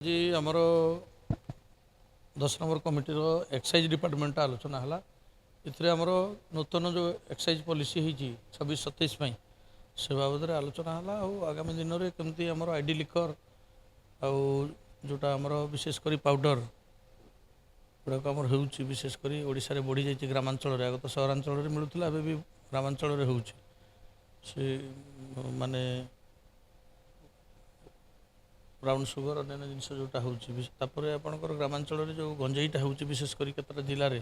जी आमर 10 number committee excise department आलोचना है आमर नूतन जो एक्साइज पॉलिसी होती 26-27 से बाबद आलोचना है आगामी दिन में कमी आम आईडी लिकर जोटा आमर विशेषकर पाउडर गुड़ाक आमर हो विशेषकर ओडिशा बढ़ी जाइए ग्रामांचल आग तो सहरांचल मिलूला एवं भी ग्रामांचल हो माने ब्राउन सुगर अन्य जिन जोटा होपर आपंकर ग्रामांचल जो गंजेईटा हो विशेषकर केतटा जिले में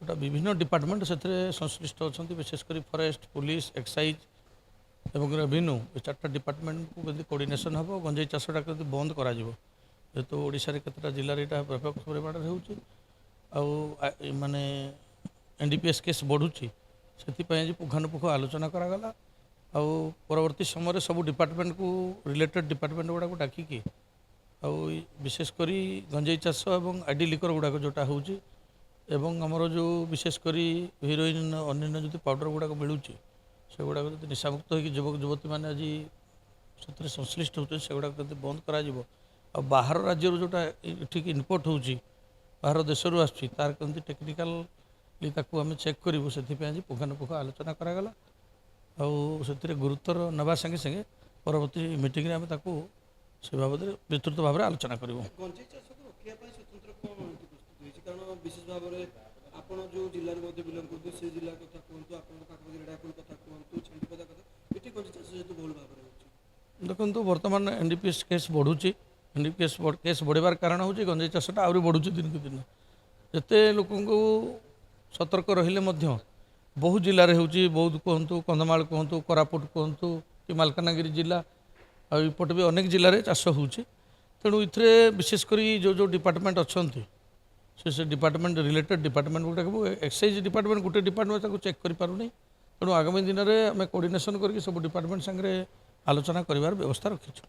जोटा विभिन्न डिपार्टमेंट से संश्लिष्ट अच्छा विशेषकर फरेस्ट पुलिस एक्साइज एवं रेवेन्यू ये 4टा डिपार्टमेंट को कभी कोऑर्डिनेशन हम गंजेई चाषटा कभी बंद कर जेहेतु ओडिशा रे केतटा जिले में यहाँ व्यापक परिमाण हो माने एनडीपीएस केस बढ़ुची से आज पुंखानुपुख आलोचना करागला परवर्ती समय सब डिपार्टमेंट को रिलेटेड डिपार्टमेंट गुड़ाक डाकिकी विशेषकर गंजेई चाष और आईडी लिकर गुड़ाक जोटा होमर जो विशेषकर हिरोइन अन्य जो पाउडर गुड़ाक मिलूँ से गुड़ाक जो निशामुक्त हो युवक युवती मैंने आज से संश्लिष्ट होते से गुड़ाक बंद कर बाहर राज्य जोटा ठीक इनपुट हो बाहर देश रू आसार कमी टेक्निकाली आम चेक करूँ से आज पुंखानुपुख आलोचना करागला से गुरुत्वर नवा संगे संगे परवर्ती मीटिंग आम से बाबद विस्तृत भाव में आलोचना करूँ। देखो बर्तमान एनडीपीएस केस बढ़ुची एनडीपीएस केस बढ़वार कारण हूँ गंजेई चाषटा आहरी बढ़ुची दिन को दिन जिते लोक सतर्क रही बहुत जिले में बौद्ध कहतु कंधमाल कहतु कोरापुट कहतु कि मालकानगिरी जिला आईपटे भी अनेक जिले में चाष हो तेणु ये विशेषकर जो जो डिपार्टमेंट अच्छा से डिपार्टमेंट रिलेटेड डिपार्टमेंट गुड़ाक एक्साइज डिपार्टमेंट गोटे डिपार्टमेंट चेक करें तेणु आगामी दिन में आम कोऑर्डिनेशन करके सब डिपार्टमेंट सांगे आलोचना करार व्यवस्था रखीचु।